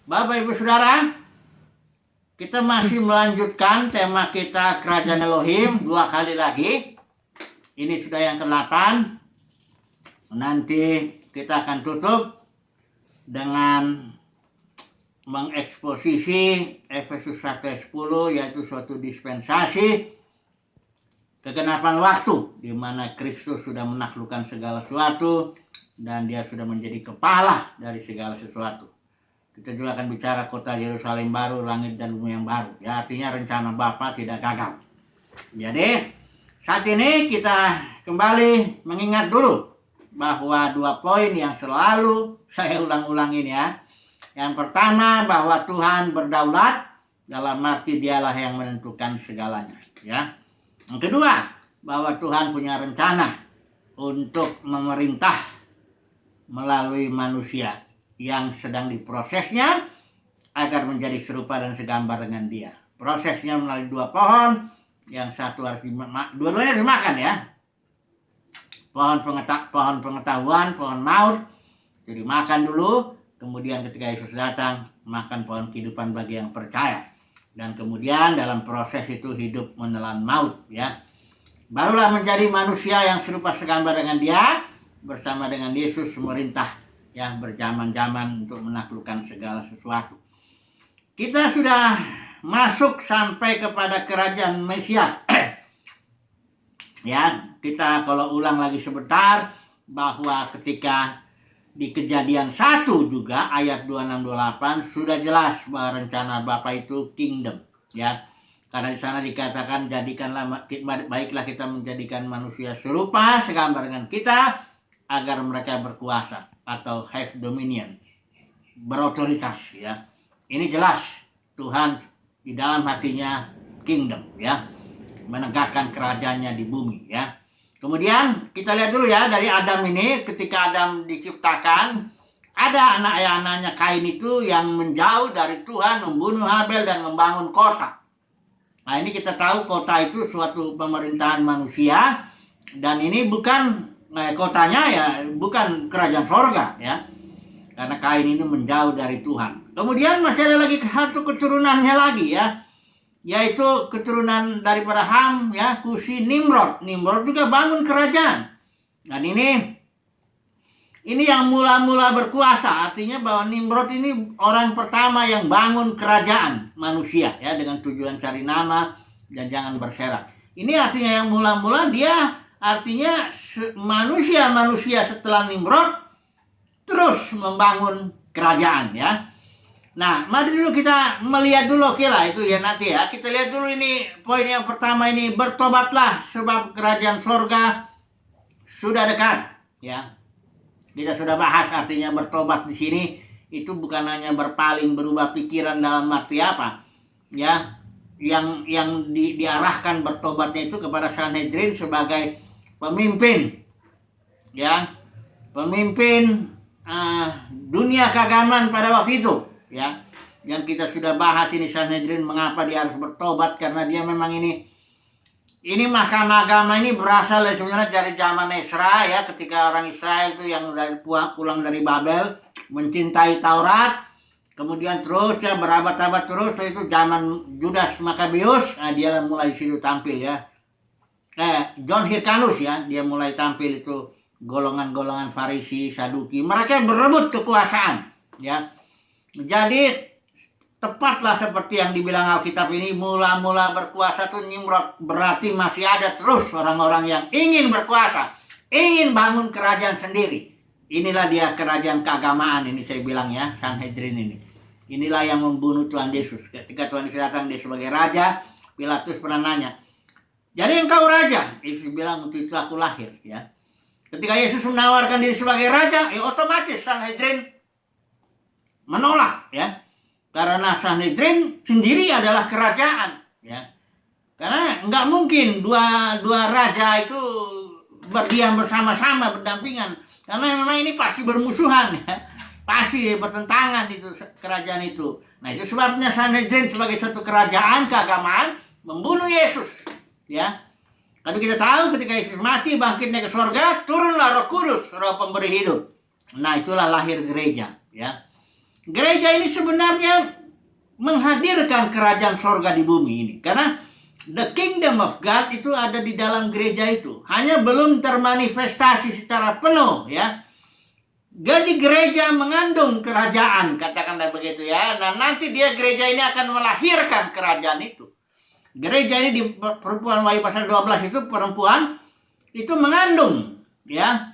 Bapak Ibu Saudara, kita masih melanjutkan tema kita Kerajaan Elohim 2 kali lagi. Ini sudah yang ke-8. Nanti kita akan tutup dengan mengeksposisi Efesus 1:10, yaitu suatu dispensasi kegenapan waktu di mana Kristus sudah menaklukkan segala sesuatu dan dia sudah menjadi kepala dari segala sesuatu. Kita juga akan bicara kota Yerusalem baru, langit dan bumi yang baru. Ya, artinya rencana Bapa tidak gagal. Jadi, saat ini kita kembali mengingat dulu bahwa 2 poin yang selalu saya ulang-ulangin ya. Yang pertama, bahwa Tuhan berdaulat, dalam arti dialah yang menentukan segalanya. Ya. Yang kedua, bahwa Tuhan punya rencana untuk memerintah melalui manusia yang sedang diprosesnya agar menjadi serupa dan segambar dengan dia. Prosesnya melalui 2 pohon, yang satu harus dua-duanya harus dimakan ya. Pohon pengetahuan, pohon maut, jadi makan dulu, kemudian ketika Yesus datang, makan pohon kehidupan bagi yang percaya. Dan kemudian dalam proses itu hidup menelan maut ya. Barulah menjadi manusia yang serupa segambar dengan dia, bersama dengan Yesus memerintah ya berjaman-jaman untuk menaklukkan segala sesuatu. Kita sudah masuk sampai kepada kerajaan Mesias. Ya, kita kalau ulang lagi sebentar bahwa ketika di Kejadian 1 juga ayat 26-28 sudah jelas bahwa rencana Bapa itu kingdom ya. Karena di sana dikatakan baiklah kita menjadikan manusia serupa segambar dengan kita agar mereka berkuasa atau have dominion, berotoritas ya. Ini jelas Tuhan di dalam hatinya kingdom ya, menegakkan kerajaannya di bumi ya. Kemudian kita lihat dulu ya dari Adam ini, ketika Adam diciptakan, ada anak-anaknya Kain itu yang menjauh dari Tuhan, membunuh Habel dan membangun kota. Nah ini kita tahu kota itu suatu pemerintahan manusia, dan ini bukan kotanya ya bukan kerajaan sorga ya, karena Kain ini menjauh dari Tuhan. Kemudian masih ada lagi satu keturunannya lagi ya, yaitu keturunan daripada Ham ya, Kusi, Nimrod. Nimrod juga bangun kerajaan. Dan ini yang mula-mula berkuasa, artinya bahwa Nimrod ini orang pertama yang bangun kerajaan manusia ya, dengan tujuan cari nama dan jangan berserak. Ini artinya yang mula-mula dia artinya manusia setelah Nimrod terus membangun kerajaan ya. Nah, mari dulu kita melihat dulu itu ya nanti ya. Kita lihat dulu ini poin yang pertama ini, bertobatlah sebab kerajaan sorga sudah dekat ya. Kita sudah bahas artinya bertobat di sini itu bukan hanya berpaling, berubah pikiran dalam arti apa ya. Yang diarahkan bertobatnya itu kepada Sanhedrin sebagai pemimpin ya, pemimpin dunia keagamaan pada waktu itu ya, yang kita sudah bahas ini. Sanhedrin mengapa dia harus bertobat, karena dia memang ini mahkamah agama ini berasal sebenarnya dari zaman Ezra ya, ketika orang Israel itu yang pulang dari Babel mencintai Taurat, kemudian terus ya berabad-abad terus, itu zaman Judas Makabeus, dia mulai di situ tampil ya. John Hyrcanus ya, dia mulai tampil itu golongan-golongan Farisi, Saduki, mereka berebut kekuasaan ya. Jadi tepatlah seperti yang dibilang Alkitab ini, mula-mula berkuasa tuh Nimrod, berarti masih ada terus orang-orang yang ingin berkuasa, ingin bangun kerajaan sendiri. Inilah dia kerajaan keagamaan ini saya bilang ya, Sanhedrin ini. Inilah yang membunuh Tuhan Yesus. Ketika Tuhan Yesus datang dia sebagai raja, Pilatus pernah nanya, jadi engkau raja? Yesus bilang, untuk itu aku lahir ya. Ketika Yesus menawarkan diri sebagai raja, ya otomatis Sanhedrin menolak ya. Karena Sanhedrin sendiri adalah kerajaan ya. Karena nggak mungkin dua raja itu berdiam bersama-sama, berdampingan. Karena memang ini pasti bermusuhan ya. Pasti bertentangan itu kerajaan itu. Nah itu sebabnya Sanhedrin sebagai suatu kerajaan keagamaan membunuh Yesus. Ya, tapi kita tahu ketika Yesus mati, bangkitnya ke surga, turunlah Roh Kudus, Roh pemberi hidup. Nah itulah lahir gereja ya. Gereja ini sebenarnya menghadirkan kerajaan sorga di bumi ini. Karena the kingdom of God itu ada di dalam gereja itu. Hanya belum termanifestasi secara penuh ya. Jadi gereja mengandung kerajaan, katakanlah begitu ya. Nah nanti gereja ini akan melahirkan kerajaan itu. Gereja ini di perempuan Wahyu pasal 12 itu perempuan itu mengandung ya.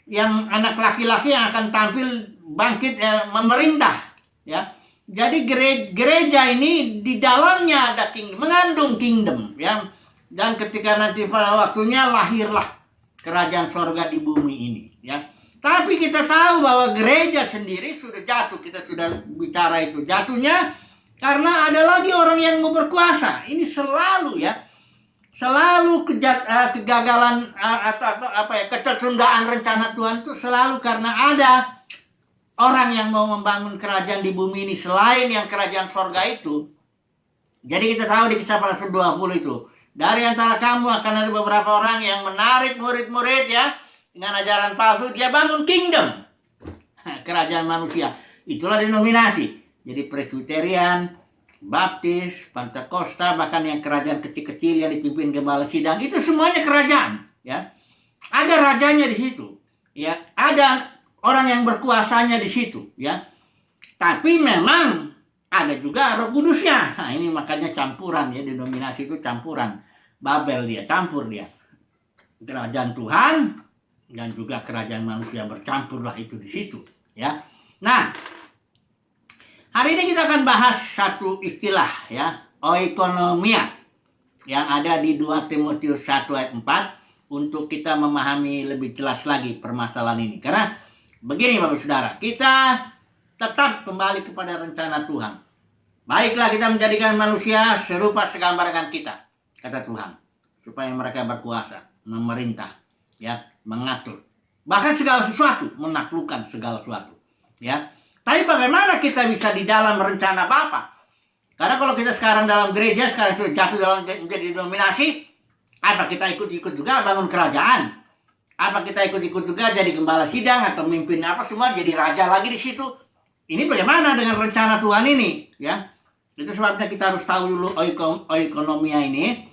Yang anak laki-laki yang akan tampil bangkit memerintah ya. Jadi gereja ini di dalamnya ada kingdom, mengandung kingdom ya. Dan ketika nanti pada waktunya lahirlah kerajaan sorga di bumi ini ya. Tapi kita tahu bahwa gereja sendiri sudah jatuh. Kita sudah bicara itu. Jatuhnya karena ada lagi orang yang mau berkuasa. Ini selalu ya. Selalu kegagalan atau ketundaan rencana Tuhan itu selalu karena ada orang yang mau membangun kerajaan di bumi ini selain yang kerajaan sorga itu. Jadi kita tahu di Kisah Para Rasul 20 itu. Dari antara kamu akan ada beberapa orang yang menarik murid-murid ya. Dengan ajaran palsu, dia bangun kingdom. Kerajaan manusia. Itulah denominasi. Jadi Presbyterian, Baptis, Pentakosta, bahkan yang kerajaan kecil-kecil yang dipimpin gembala sidang. Itu semuanya kerajaan. Ya. Ada rajanya di situ. Ya. Ada orang yang berkuasanya di situ. Ya. Tapi memang ada juga Roh Kudusnya. Nah, ini makanya campuran ya. Denominasi itu campuran. Babel dia, campur dia. Kerajaan Tuhan dan juga kerajaan manusia bercampurlah itu di situ ya. Nah, hari ini kita akan bahas satu istilah ya, oikonomia yang ada di 2 Timotius 1 ayat 4 untuk kita memahami lebih jelas lagi permasalahan ini. Karena begini Bapak Saudara, kita tetap kembali kepada rencana Tuhan. Baiklah kita menjadikan manusia serupa segambar dengan kita, kata Tuhan, supaya mereka berkuasa, memerintah, ya, mengatur, bahkan segala sesuatu, menaklukkan segala sesuatu, ya. Tapi bagaimana kita bisa di dalam rencana Bapa? Karena kalau kita sekarang dalam gereja, sekarang sudah jatuh dalam menjadi dominasi, apa kita ikut-ikut juga bangun kerajaan? Apa kita ikut-ikut juga jadi gembala sidang atau memimpin apa semua jadi raja lagi di situ? Ini bagaimana dengan rencana Tuhan ini, ya? Itu sebabnya kita harus tahu dulu oikonomia ini.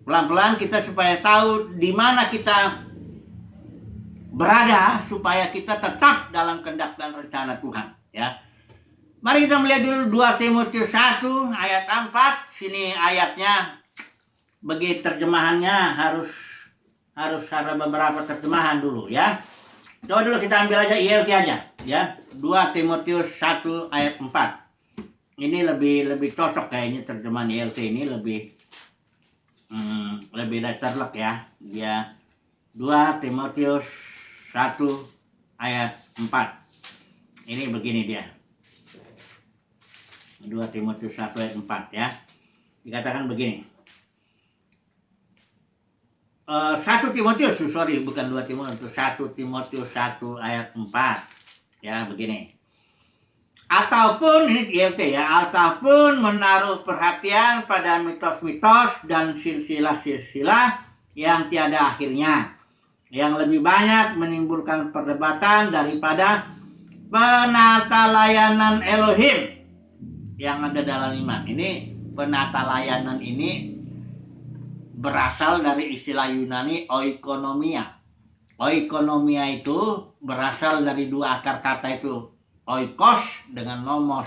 Pelan-pelan kita supaya tahu di mana kita berada supaya kita tetap dalam kehendak dan rencana Tuhan ya. Mari kita melihat dulu 2 Timotius 1 ayat 4. Sini ayatnya bagi terjemahannya harus ada beberapa terjemahan dulu ya. Coba dulu kita ambil aja ILT aja ya. 2 Timotius 1 ayat 4. Ini lebih cocok kayaknya terjemahan ILT ini lebih letterlock ya. Dia 2 Timotius 1 ayat 4. Ini begini dia. 2 Timotius 1 ayat 4 ya. Dikatakan begini. 1 Timotius, bukan 2 Timotius, 1 Timotius 1 ayat 4. Ya, begini. Ataupun ini ILT ya, ataupun menaruh perhatian pada mitos-mitos dan silsilah-silsilah yang tiada akhirnya, yang lebih banyak menimbulkan perdebatan daripada penata layanan Elohim yang ada dalam iman. Ini penata layanan ini berasal dari istilah Yunani oikonomia. Oikonomia itu berasal dari dua akar kata itu, oikos dengan nomos.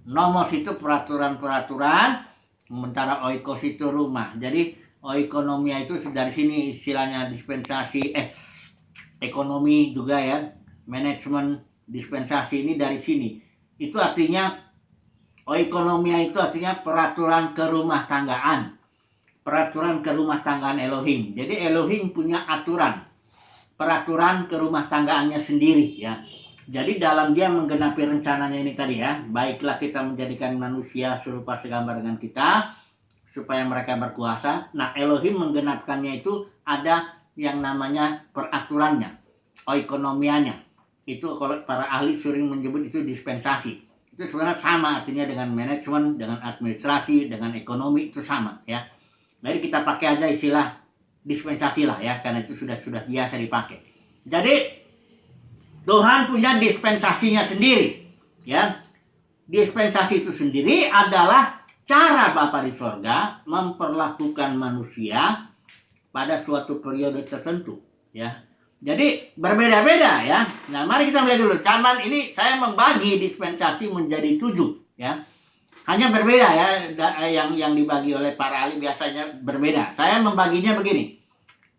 Nomos itu peraturan-peraturan, sementara oikos itu rumah. Jadi oikonomia itu dari sini istilahnya dispensasi, ekonomi juga ya, manajemen dispensasi ini dari sini. Itu artinya oikonomia itu artinya peraturan kerumah tanggaan. Peraturan kerumah tanggaan Elohim. Jadi Elohim punya aturan, peraturan kerumah tanggaannya sendiri ya. Jadi dalam dia menggenapi rencananya ini tadi ya, baiklah kita menjadikan manusia serupa segambar dengan kita, supaya mereka berkuasa. Nah, Elohim menggenapkannya itu ada yang namanya peraturannya, oikonomianya. Itu kalau para ahli sering menyebut itu dispensasi. Itu sebenarnya sama artinya dengan manajemen, dengan administrasi, dengan ekonomi, itu sama ya. Jadi kita pakai aja istilah dispensasi lah ya, karena itu sudah biasa dipakai. Jadi Tuhan punya dispensasinya sendiri. Ya, dispensasi itu sendiri adalah cara Bapa di sorga memperlakukan manusia pada suatu periode tertentu. Ya, jadi berbeda-beda ya. Nah, mari kita melihat dulu. Zaman ini saya membagi dispensasi menjadi 7 ya. Hanya berbeda ya, yang dibagi oleh para ahli biasanya berbeda. Saya membaginya begini.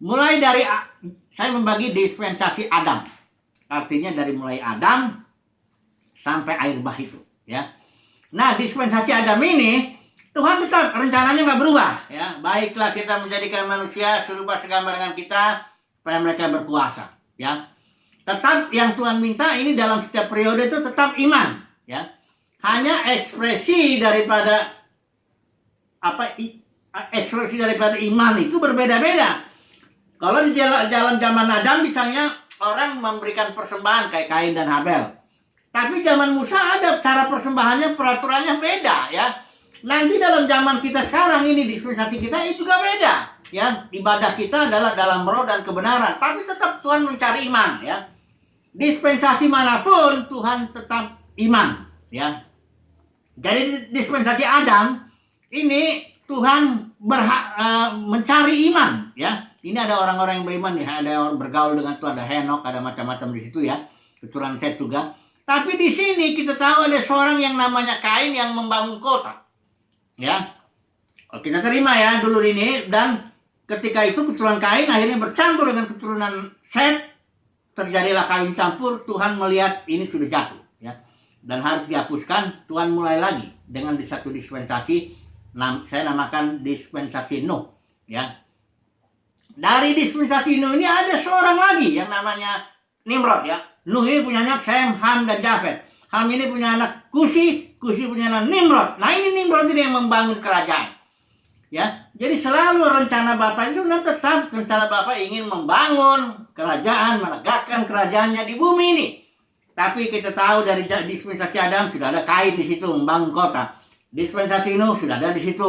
Mulai dari saya membagi dispensasi Adam. Artinya dari mulai Adam sampai air bah itu ya. Nah, dispensasi Adam ini Tuhan tetap rencananya nggak berubah ya. Baiklah kita menjadikan manusia serupa segambar dengan kita supaya mereka berkuasa ya. Tetap yang Tuhan minta ini dalam setiap periode itu tetap iman ya. Hanya ekspresi daripada iman itu berbeda-beda. Kalau di dalam zaman Adam misalnya orang memberikan persembahan kayak Kain dan Habel. Tapi zaman Musa ada cara persembahannya, peraturannya beda ya. Nanti dalam zaman kita sekarang ini dispensasi kita itu juga beda ya. Ibadah kita adalah dalam roh dan kebenaran, tapi tetap Tuhan mencari iman ya. Dispensasi manapun Tuhan tetap iman ya. Jadi dispensasi Adam ini Tuhan mencari iman ya. Ini ada orang-orang yang beriman ya, ada orang bergaul dengan Tuhan, ada Henok, ada macam-macam di situ ya, keturunan Set juga. Tapi di sini kita tahu ada seorang yang namanya Kain yang membangun kota ya. Kita terima ya dulu ini, dan ketika itu keturunan Kain akhirnya bercampur dengan keturunan Set, terjadilah kawin campur. Tuhan melihat ini sudah jatuh ya, dan harus dihapuskan. Tuhan mulai lagi dengan di satu dispensasi, saya namakan dispensasi Nuh ya. Dari dispensasi Nuh ini ada seorang lagi yang namanya Nimrod ya. Nuh ini punya anak Sem, Ham, dan Jafet. Ham ini punya anak Kusi, Kusi punya anak Nimrod. Nah, ini Nimrod ini yang membangun kerajaan ya. Jadi selalu rencana Bapa itu tetap rencana Bapa ingin membangun kerajaan, menegakkan kerajaannya di bumi ini. Tapi kita tahu dari dispensasi Adam sudah ada Kain di situ membangun kota. Dispensasi Nuh sudah ada di situ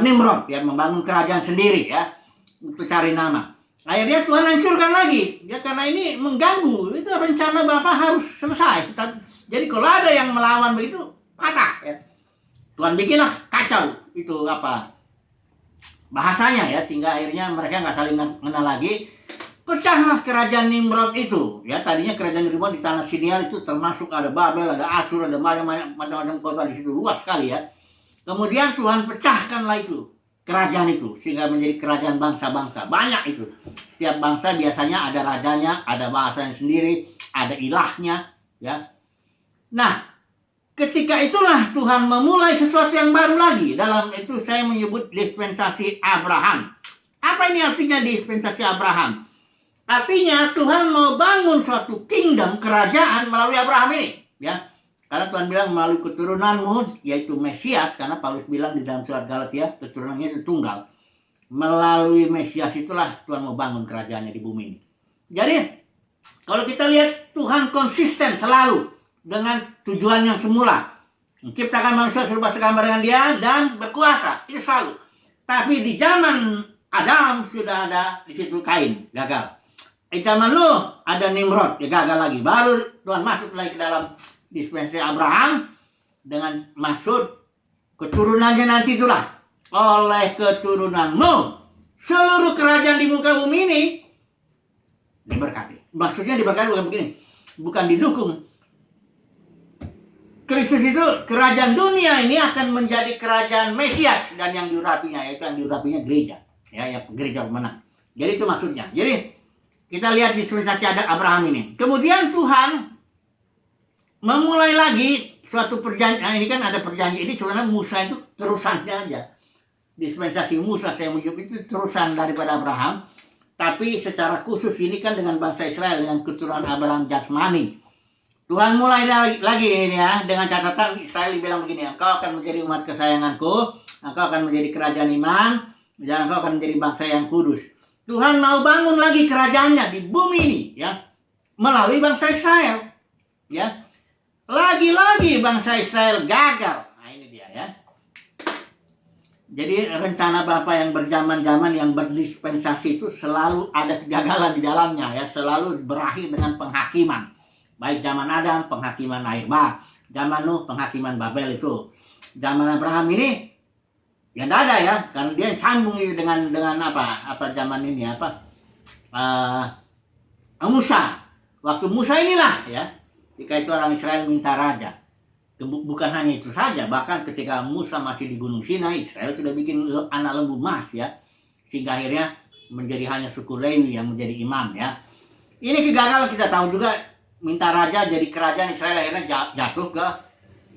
Nimrod yang membangun kerajaan sendiri ya, untuk cari nama. Akhirnya Tuhan hancurkan lagi ya, karena ini mengganggu. Itu rencana Bapa harus selesai. Jadi kalau ada yang melawan begitu, patah ya. Tuhan bikinlah kacau itu bahasanya ya, sehingga akhirnya mereka nggak saling mengenal lagi. Pecahlah kerajaan Nimrod itu ya. Tadinya kerajaan Nimrod di tanah Siniar itu termasuk ada Babel, ada Asur, ada macam-macam kota di situ, luas sekali ya. Kemudian Tuhan pecahkanlah itu kerajaan itu sehingga menjadi kerajaan bangsa-bangsa. Banyak itu. Setiap bangsa biasanya ada rajanya, ada bahasanya sendiri, ada ilahnya ya. Nah, ketika itulah Tuhan memulai sesuatu yang baru lagi. Dalam itu saya menyebut dispensasi Abraham. Apa ini artinya dispensasi Abraham? Artinya Tuhan mau bangun suatu kingdom, kerajaan melalui Abraham ini ya. Karena Tuhan bilang melalui keturunanmu, yaitu Mesias, karena Paulus bilang di dalam surat Galatia, keturunannya itu tunggal. Melalui Mesias itulah Tuhan mau bangun kerajaannya di bumi ini. Jadi, kalau kita lihat Tuhan konsisten selalu dengan tujuan yang semula. Menciptakan manusia serupa segambar dengan dia dan berkuasa. Itu selalu. Tapi di zaman Adam sudah ada di situ Kain, gagal. Di zaman Nuh ada Nimrod, dia gagal lagi. Baru Tuhan masuk lagi ke dalam dispensasi Abraham dengan maksud keturunannya nanti itulah, oleh keturunanmu seluruh kerajaan di muka bumi ini diberkati. Maksudnya diberkati bukan begini, bukan didukung. Kristus itu kerajaan dunia ini akan menjadi kerajaan Mesias, dan yang diurapinya yaitu yang diurapinya gereja ya, yang gereja pemenang. Jadi itu maksudnya. Jadi kita lihat dispensasi Abraham ini. Kemudian Tuhan memulai lagi suatu perjanjian. Nah, ini kan ada perjanjian. Ini sebenarnya Musa itu terusannya aja. Dispensasi Musa saya menyebut itu terusan daripada Abraham. Tapi secara khusus ini kan dengan bangsa Israel, dengan keturunan Abraham jasmani. Tuhan mulai lagi ini ya, dengan catatan Israel bilang begini, engkau akan menjadi umat kesayanganku, engkau akan menjadi kerajaan iman, dan engkau akan menjadi bangsa yang kudus. Tuhan mau bangun lagi kerajaannya di bumi ini ya, melalui bangsa Israel ya. Lagi-lagi bangsa Israel gagal. Nah ini dia ya. Jadi rencana Bapa yang berjaman-jaman, yang berdispensasi itu selalu ada kegagalan di dalamnya ya, selalu berakhir dengan penghakiman. Baik zaman Adam, penghakiman air bah. Zaman Nuh, penghakiman Babel itu. Zaman Abraham ini ya tidak ada ya, karena dia sambung dengan apa zaman ini Musa. Waktu Musa inilah ya, ketika itu orang Israel minta raja. Bukan hanya itu saja, bahkan ketika Musa masih di Gunung Sinai, Israel sudah bikin anak lembu emas ya, sehingga akhirnya menjadi hanya suku Lewi yang menjadi imam ya. Ini kegagalan, kita tahu juga, minta raja, jadi kerajaan Israel akhirnya jatuh ke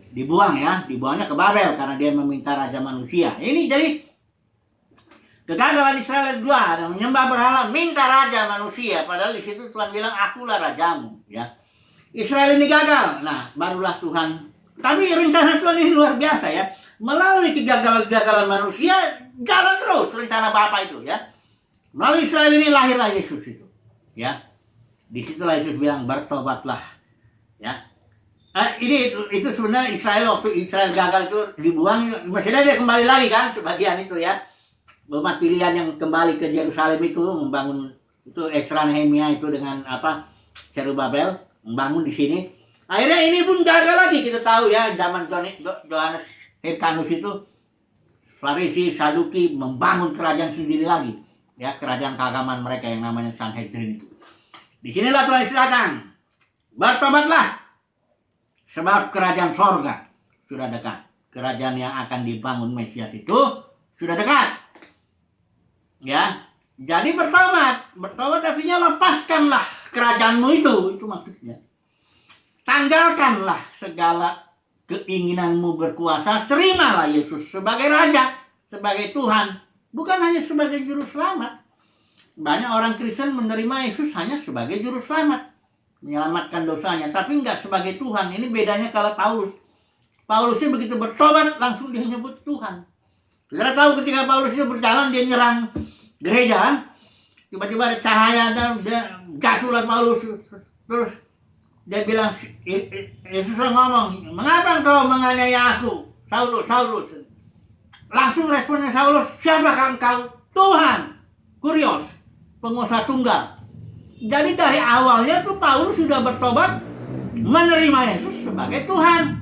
dibuangnya ke Babel karena dia meminta raja manusia. Ini jadi kegagalan Israel dua, ada menyembah berhala, minta raja manusia, padahal di situ Tuhan bilang akulah rajamu ya. Israel ini gagal. Nah, barulah Tuhan, tapi rencana Tuhan ini luar biasa ya. Melalui kegagalan manusia jalan terus rencana Bapa itu ya. Melalui Israel ini lahirlah Yesus itu ya. Disitulah Yesus bilang bertobatlah ya. Itu sebenarnya Israel, waktu Israel gagal itu dibuang, mestinya dia kembali lagi kan, sebagian itu ya, umat pilihan yang kembali ke Yerusalem itu membangun itu, Ezra Nehemia itu dengan Zerubabel membangun di sini. Akhirnya ini pun gagal lagi, kita tahu ya, zaman Yohanes Hyrcanus itu Farisi Saduki membangun kerajaan sendiri lagi ya, kerajaan keagamaan mereka yang namanya Sanhedrin itu. Disinilah Tuhan Yesus datang, bertobatlah sebab kerajaan sorga sudah dekat. Kerajaan yang akan dibangun Mesias itu sudah dekat. Ya, jadi bertobat artinya lepaskanlah kerajaanmu itu maksudnya. Tanggalkanlah segala keinginanmu berkuasa, terimalah Yesus sebagai Raja, sebagai Tuhan, bukan hanya sebagai juru selamat. Banyak orang Kristen menerima Yesus hanya sebagai juru selamat, menyelamatkan dosanya, tapi enggak sebagai Tuhan. Ini bedanya kalau Paulus. Paulusnya begitu bertobat langsung dia nyebut Tuhan. Saudara tahu ketika Paulus itu berjalan, dia nyerang gereja kan? Tiba-tiba ada cahaya, dia jatuhlah Paulus. Terus dia bilang, Yesus ngomong, mengapa engkau menganiaya aku, Saulus? Langsung responnya Saulus, siapakah engkau? Tuhan, Kurios, penguasa tunggal. Jadi dari awalnya tuh Paulus sudah bertobat, menerima Yesus sebagai Tuhan.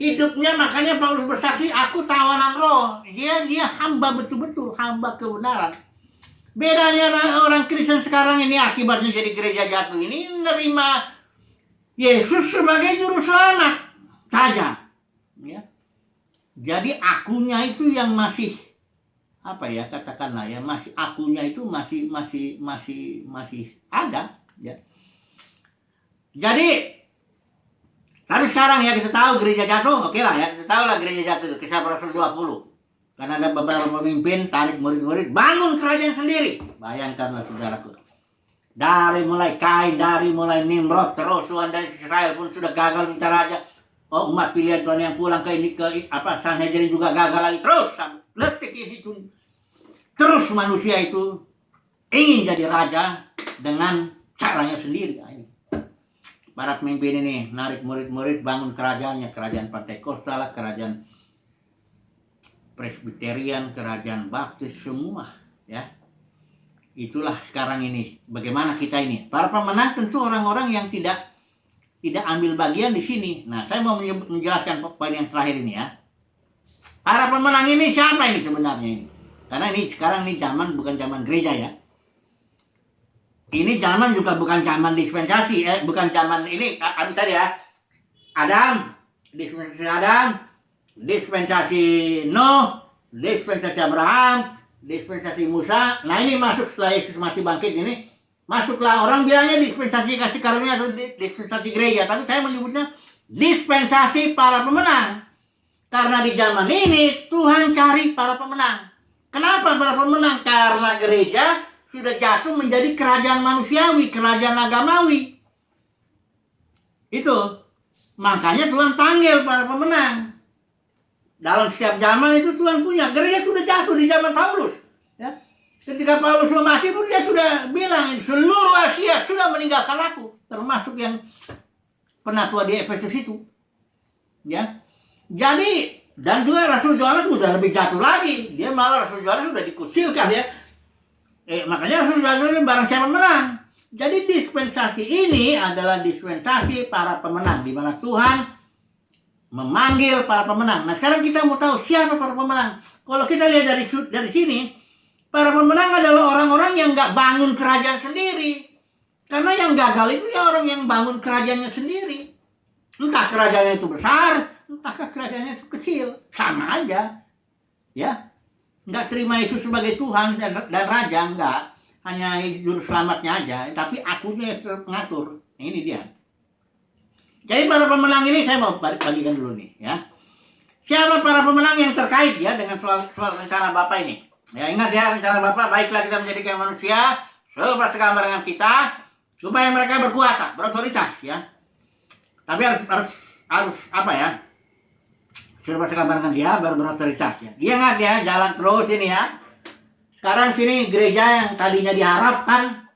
Hidupnya, makanya Paulus bersaksi, aku tawanan roh. Dia hamba betul-betul, hamba kebenaran. Bedanya orang Kristen sekarang ini, akibatnya jadi gereja jatuh ini, menerima Yesus sebagai juru selamat saja. Ya. Jadi akunya itu yang masih katakanlah ya, masih akunya itu masih ada ya. Jadi tapi sekarang ya kita tahu gereja jatuh, oke lah ya, kita tahu lah gereja jatuh, Kisah Rasul 20. Karena ada beberapa pemimpin tarik murid-murid bangun kerajaan sendiri. Bayangkanlah saudaraku. Dari mulai Kain, dari mulai Nimrod, terus Tuhan dari Israel pun sudah gagal minta raja. Oh, umat pilihan Tuhan yang pulang ke Sanhedrin juga gagal lagi, terus letik itu. Terus manusia itu ingin jadi raja dengan caranya sendiri. Para pemimpin ini narik murid-murid bangun kerajaannya, kerajaan Pentekostal, kerajaan Presbyterian, kerajaan Baptis, semua ya. Itulah sekarang ini bagaimana kita ini. Para pemenang tentu orang-orang yang tidak ambil bagian di sini. Nah, saya mau menjelaskan poin yang terakhir ini ya. Para pemenang ini siapa ini sebenarnya ini? Karena ini sekarang ini zaman bukan zaman gereja ya. Ini zaman juga bukan zaman dispensasi, bukan zaman ini tadi ya. Dispensasi Nuh, dispensasi Abraham, dispensasi Musa. Nah, ini masuk setelah Yesus mati bangkit ini, masuklah, orang bilangnya dispensasi kasih karunia atau dispensasi gereja, tapi saya menyebutnya dispensasi para pemenang. Karena di zaman ini Tuhan cari para pemenang. Kenapa para pemenang? Karena gereja sudah jatuh menjadi kerajaan manusiawi, kerajaan agamawi. Itu. Makanya Tuhan panggil para pemenang. Dalam setiap zaman itu Tuhan punya. Gereja sudah jatuh di zaman Paulus. Ya. Ketika Paulus mati pun dia sudah bilang, seluruh Asia sudah meninggalkan aku. Termasuk yang penatua di Efesus itu. Ya. Jadi, dan juga Rasul Yohanes sudah lebih jatuh lagi. Dia malah Rasul Yohanes sudah dikucilkan ya. Makanya Rasul Yohanes barang siapa menang. Jadi dispensasi ini adalah dispensasi para pemenang, di mana Tuhan memanggil para pemenang. Nah, sekarang kita mau tahu siapa para pemenang. Kalau kita lihat dari sini, para pemenang adalah orang-orang yang nggak bangun kerajaan sendiri. Karena yang gagal itu ya orang yang bangun kerajaannya sendiri. Entah kerajaannya itu besar, entah kerajaannya itu kecil. Sama aja. Ya. Nggak terima Yesus sebagai Tuhan dan Raja, nggak. Hanya juru selamatnya aja. Tapi akunya yang mengatur. Ini dia. Jadi para pemenang ini saya mau bagikan dulu nih. Ya. Siapa para pemenang yang terkait ya dengan soal rencana Bapa ini. Ya, ingat ya, rencana Bapa, baiklah kita menjadikan manusia serupa segambar dengan kita, supaya mereka berkuasa, berotoritas ya. Tapi harus apa ya? Serupa segambar dengan dia, baru berotoritas ya. Ingat ya, jalan terus ini ya. Sekarang sini gereja yang tadinya diharapkan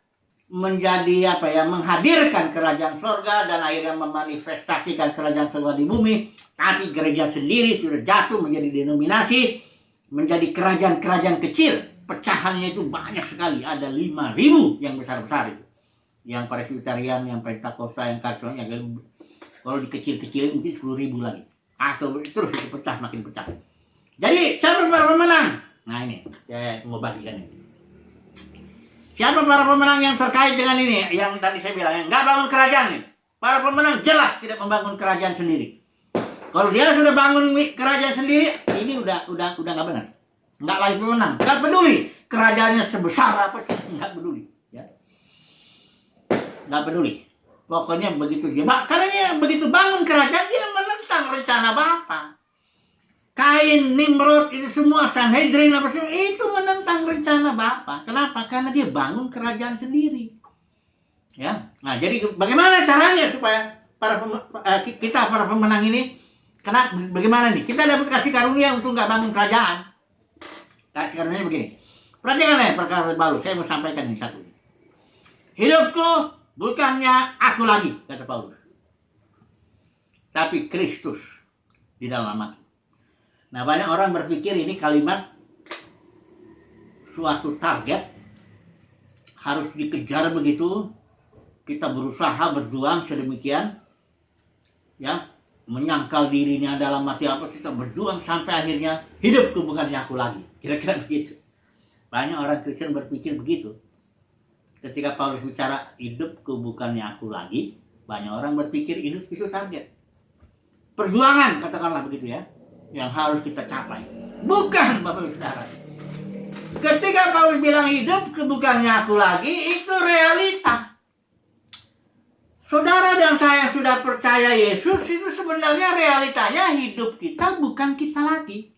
menjadi apa ya, menghadirkan kerajaan surga dan akhirnya memanifestasikan kerajaan surga di bumi, tapi gereja sendiri sudah jatuh menjadi denominasi, menjadi kerajaan-kerajaan kecil. Pecahannya itu banyak sekali, ada 5.000 yang besar-besar itu. Yang Presbyterian, yang Pentakosta, yang Katolik, yang kalau dikecil-kecilin mungkin 10.000 lagi. Atau terus itu pecah, makin pecah. Jadi siapa para pemenang? Nah ini, saya mau bagikan ini. Siapa para pemenang yang terkait dengan ini? Yang tadi saya bilang, nggak bangun kerajaan nih. Para pemenang jelas tidak membangun kerajaan sendiri. Kalau dia sudah bangun kerajaan sendiri, ini udah nggak benar. Nggak lagi pemenang, nggak peduli kerajaannya sebesar apa, nggak peduli. Ya. Nggak peduli. Pokoknya begitu dia, karena dia begitu bangun kerajaan, dia menentang rencana Bapa. Kain, Nimrod, itu semua, Sanhedrin, apa semua, itu menentang rencana Bapa. Kenapa? Karena dia bangun kerajaan sendiri. Ya, nah jadi bagaimana caranya supaya kita para pemenang ini, bagaimana nih? Kita dapat kasih karunia untuk nggak bangun kerajaan. Kasih karunia begini. Perhatikan ya perkara baru. Saya mau sampaikan ini satu. Hidupku bukannya aku lagi, kata Paulus, tapi Kristus di dalam aku. Nah, banyak orang berpikir ini kalimat suatu target harus dikejar begitu. Kita berusaha berjuang sedemikian, ya, menyangkal dirinya dalam arti apa, kita berjuang sampai akhirnya hidupku bukannya aku lagi. Kira-kira begitu. Banyak orang Kristen berpikir begitu. Ketika Paulus bicara hidupku bukannya aku lagi, banyak orang berpikir hidup itu target. Perjuangan, katakanlah begitu ya, yang harus kita capai. Bukan, Bapak Ibu Saudara. Ketika Paulus bilang hidupku bukannya aku lagi, itu realita. Saudara dan saya sudah percaya Yesus, itu sebenarnya realitanya hidup kita bukan kita lagi.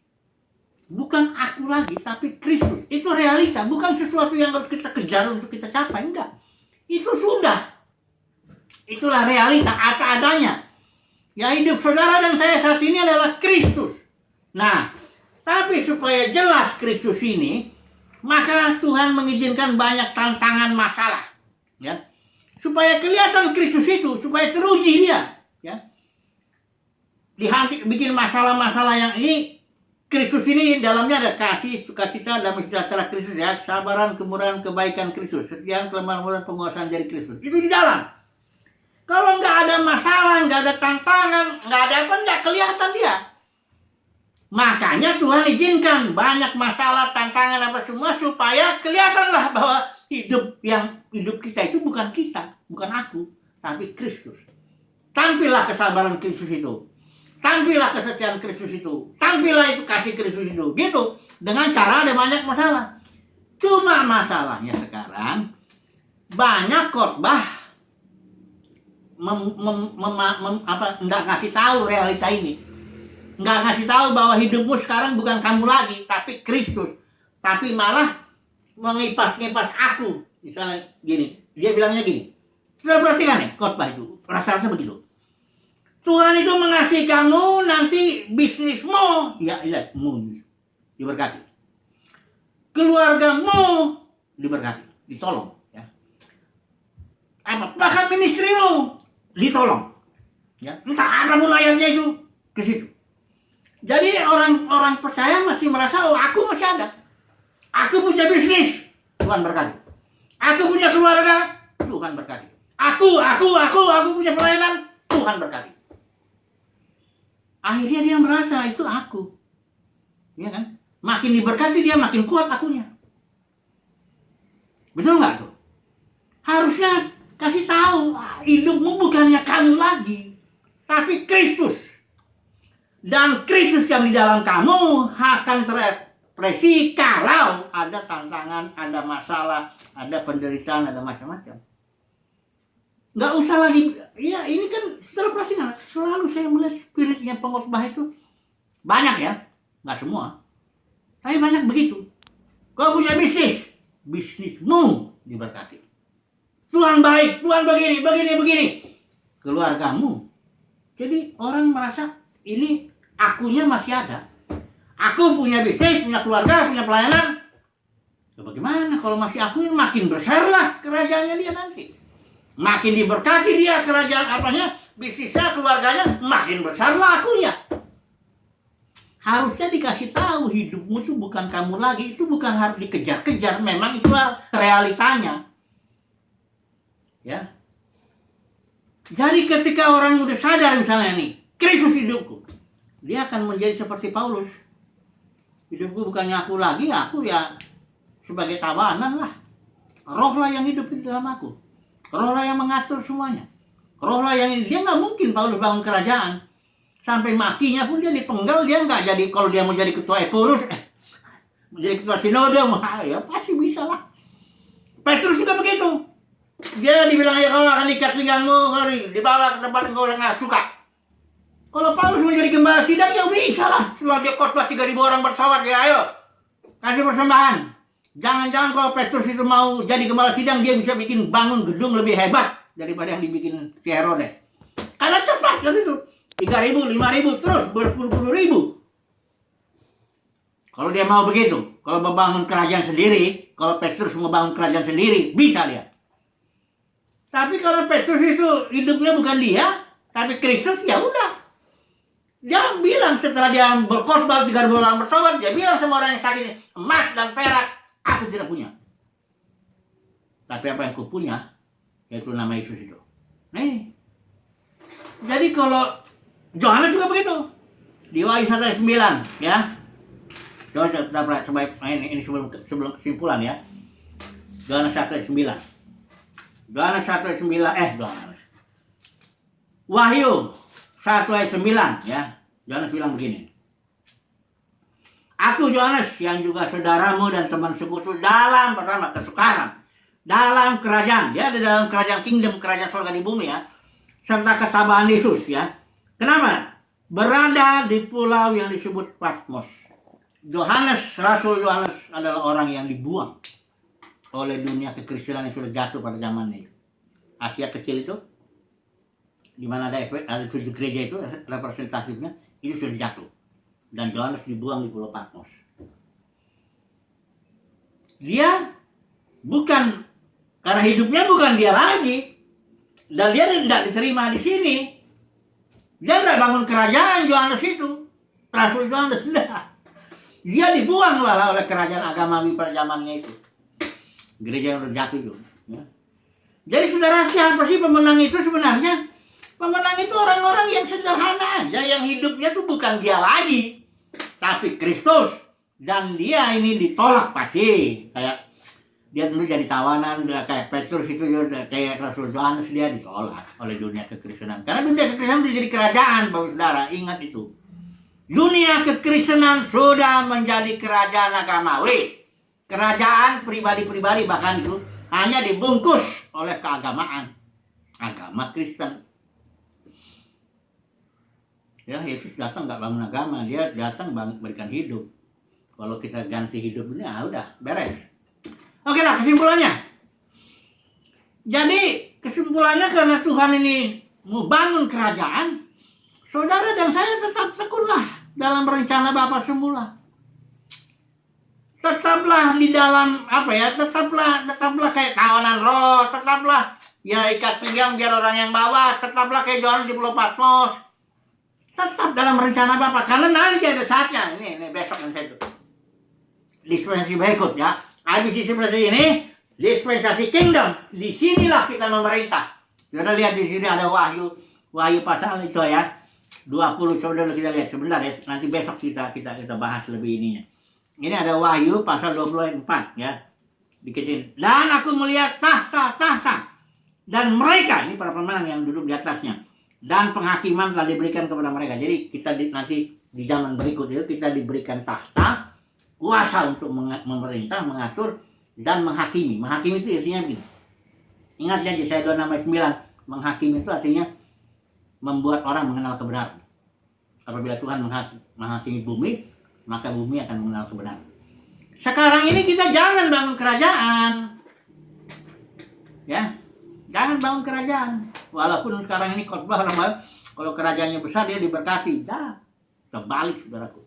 Bukan aku lagi, tapi Kristus. Itu realita, bukan sesuatu yang harus kita kejar untuk kita capai. Enggak. Itu sudah. Itulah realita, apa adanya. Ya, hidup saudara dan saya saat ini adalah Kristus. Nah, tapi supaya jelas Kristus ini, maka Tuhan mengizinkan banyak tantangan masalah. Ya. Supaya kelihatan Kristus itu, supaya teruji dia. Ya. Bikin masalah-masalah yang ini, Kristus ini dalamnya ada kasih, sukacita, damai sejahtera Kristus ya, kesabaran, kemurahan, kebaikan Kristus, kesetiaan, kelemahan, murah, penguasaan dari Kristus. Itu di dalam. Kalau nggak ada masalah, nggak ada tantangan, nggak ada apa, nggak kelihatan dia. Makanya Tuhan izinkan banyak masalah, tantangan apa semua supaya kelihatanlah bahwa hidup kita itu bukan kita, bukan aku, tapi Kristus. Tampillah kesabaran Kristus itu. Tampillah kesetiaan Kristus itu. Tampillah itu kasih Kristus itu. Gitu. Dengan cara ada banyak masalah. Cuma masalahnya sekarang, banyak khotbah nggak ngasih tahu realita ini. Nggak ngasih tahu bahwa hidupmu sekarang bukan kamu lagi, tapi Kristus. Tapi malah mengipas-ngipas aku. Misalnya gini. Dia bilangnya gini. Sudah perhatikan nih khotbah itu. Rasa-rasa begitu. Tuhan itu mengasihi kamu, nanti bisnismu, ya mu diberkati. Keluargamu diberkati, ditolong. Ya. Bahkan ministrimu ditolong. Ya. Entah apa ayatnya itu ke situ. Jadi orang-orang percaya masih merasa, oh aku masih ada. Aku punya bisnis, Tuhan berkati. Aku punya keluarga, Tuhan berkati. Aku punya pelayanan, Tuhan berkati. Akhirnya dia merasa itu aku. Ya kan? Makin diberkati dia makin kuat akunya. Betul nggak tuh? Harusnya kasih tahu, hidupmu bukannya kamu lagi, tapi Kristus. Dan Kristus yang di dalam kamu akan terekspresi kalau ada tantangan, ada masalah, ada penderitaan, ada macam-macam. Nggak usah lagi, ya ini kan setelah pelajaran selalu saya melihat spiritnya pengkhotbah itu banyak ya, nggak semua, tapi banyak begitu. Kau punya bisnis, bisnismu diberkati. Tuhan baik, Tuhan begini. Keluargamu. Jadi orang merasa ini akunya masih ada. Aku punya bisnis, punya keluarga, punya pelayanan. Ya bagaimana kalau masih aku yang makin besar lah kerajaannya dia nanti. Makin diberkati dia kerajaan apanya, bisnisnya, keluarganya, makin besar lah akunya. Harusnya dikasih tahu hidupmu itu bukan kamu lagi, itu bukan harus dikejar-kejar, memang itulah realitanya. Ya. Jadi ketika orang udah sadar misalnya nih, Kristus hidupku, dia akan menjadi seperti Paulus. Hidupku bukannya aku lagi, aku ya sebagai tawanan lah. Roh lah yang hidup di dalam aku. Roh lah yang mengatur semuanya. Roh lah yang dia nggak mungkin Paulus bangun kerajaan sampai matinya pun dia dipenggal, dia nggak jadi. Kalau dia mau jadi ketua Epurus, menjadi ketua sinode, ya pasti bisa lah. Petrus juga begitu. Dia dibilang ya kau akan ikat pinggangmu, dibawa ke tempat engkau yang nggak suka. Kalau Paulus mau jadi gembala sidang ya bisa lah. Setelah dia khotbah 3.000 orang bersolat, ya ayo kasih persembahan. Jangan-jangan kalau Petrus itu mau jadi gembala sidang, dia bisa bikin bangun gedung lebih hebat daripada yang dibikin si Herodes. Karena cepat kan itu. 3.000, 5.000, terus berpuluh-puluh ribu. Kalau dia mau begitu, kalau membangun kerajaan sendiri, kalau Petrus mau bangun kerajaan sendiri, bisa dia. Tapi kalau Petrus itu hidupnya bukan dia, tapi Kristus, ya udah. Dia bilang setelah dia berkhotbah 3.000 orang bersolat, dia bilang sama orang yang sakit, emas dan perak aku tidak punya. Tapi apa yang aku punya, yaitu nama Yesus itu. Nah ini. Jadi kalau Yohanes juga begitu. Di Wahyu 1 ayat 9, ya. Coba kita sebaik ini sebelum kesimpulan ya. Yohanes 1 ayat 9. Yohanes 1 ayat 9. Wahyu 1 ayat 9 ya. Yohanes bilang begini. Aku Yohanes yang juga saudaramu dan teman sekutu dalam pertama kesukaran, dalam kerajaan, ya di dalam kerajaan kingdom, kerajaan surga di bumi ya, serta kesabaran Yesus ya. Kenapa? Berada di pulau yang disebut Patmos. Yohanes, Rasul Yohanes adalah orang yang dibuang oleh dunia kekristenan yang sudah jatuh pada zamannya itu. Asia kecil itu, di mana ada 7 gereja itu representatifnya, itu sudah jatuh. Dan Yohanes dibuang di pulau Patmos. Dia bukan, karena hidupnya bukan dia lagi, dan dia tidak diterima di sini. Dia tidak bangun kerajaan Yohanes itu, Rasul Yohanes tidak. Dia dibuang lah oleh kerajaan agamawi pada zamannya itu, gereja yang sudah jatuh itu. Ya. Jadi saudara, siapa sih pemenang itu sebenarnya? Pemenang itu orang-orang yang sederhana aja, yang hidupnya tuh bukan dia lagi, tapi Kristus. Dan dia ini ditolak pasti. Kayak dia dulu jadi tawanan, kayak Petrus itu, kayak Rasul Yohanes, dia ditolak oleh dunia kekristenan. Karena dunia kekristenan sudah jadi kerajaan, Bapak Saudara, ingat itu. Dunia kekristenan sudah menjadi kerajaan agamawi. Kerajaan pribadi-pribadi bahkan itu hanya dibungkus oleh keagamaan. Agama Kristen. Ya, Yesus datang nggak bangun agama, dia datang berikan hidup. Kalau kita ganti hidup ini, udah beres. Oke lah, kesimpulannya. Jadi kesimpulannya, karena Tuhan ini mau bangun kerajaan, saudara dan saya tetap tekunlah dalam rencana Bapa semula. Tetaplah di dalam tetaplah kayak kawanan roh, tetaplah ya ikat pinggang biar orang yang bawa, tetaplah kayak Yohanes di Pulau Patmos. Tetap dalam rencana Bapa, karena nanti ada saatnya. Ini besok kan saya itu dispensasi berikut ya. Habis dispensasi ini, Dispensasi kingdom. Disinilah kita memerintah. Saudara lihat di sini ada Wahyu pasal itu ya. 20 saudara kita lihat sebentar ya. Nanti besok kita bahas lebih ininya. Ini ada Wahyu pasal 24 ya. Dikecilin. Dan aku melihat tahta. Dan mereka, ini para pemenang yang duduk di atasnya. Dan penghakiman telah diberikan kepada mereka. Jadi kita nanti di zaman berikut itu kita diberikan tahta, kuasa untuk memerintah, mengatur, dan menghakimi. Menghakimi itu artinya gini. Ingat ya Yesaya 26 ayat 9. Menghakimi itu artinya membuat orang mengenal kebenaran. Apabila Tuhan menghakimi bumi, maka bumi akan mengenal kebenaran. Sekarang ini kita jangan bangun kerajaan. Ya, jangan bangun kerajaan. Walaupun sekarang ini khotbah orang kalau kerajaannya besar dia diberkati. Dah, terbalik saudaraku.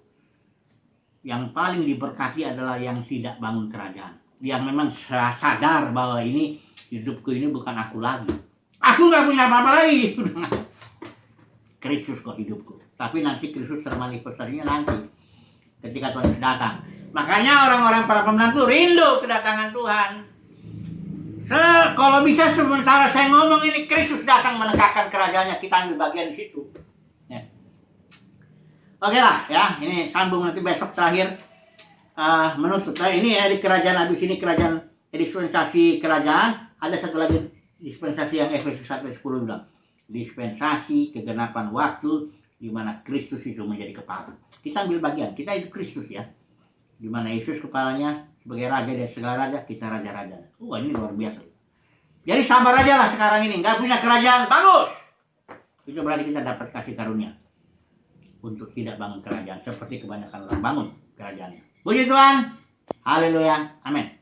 Yang paling diberkati adalah yang tidak bangun kerajaan. Yang memang sadar bahwa ini hidupku ini bukan aku lagi. Aku nggak punya apa-apa lagi. Kristus kok hidupku. Tapi nanti Kristus termanifestasinya nanti ketika Tuhan datang. Makanya orang-orang para pemenang itu rindu kedatangan Tuhan. Kalau bisa sementara saya ngomong ini Kristus datang menegakkan kerajaannya, kita ambil bagian di situ. Ya. Oke lah ya, ini sambung nanti besok terakhir. Menutup ini ya di kerajaan habis ini kerajaan dispensasi kerajaan. Ada satu lagi dispensasi yang Efesus 1:10 bilang dispensasi kegenapan waktu di mana Kristus itu menjadi kepala. Kita ambil bagian, kita itu Kristus ya, di mana Yesus kepalanya sebagai raja dan segala raja, kita raja-raja. Ini luar biasa. Jadi sabar aja lah sekarang ini, nggak punya kerajaan bagus. Itu berarti kita dapat kasih karunia untuk tidak bangun kerajaan seperti kebanyakan orang bangun kerajaannya. Puji Tuhan, haleluya, amin.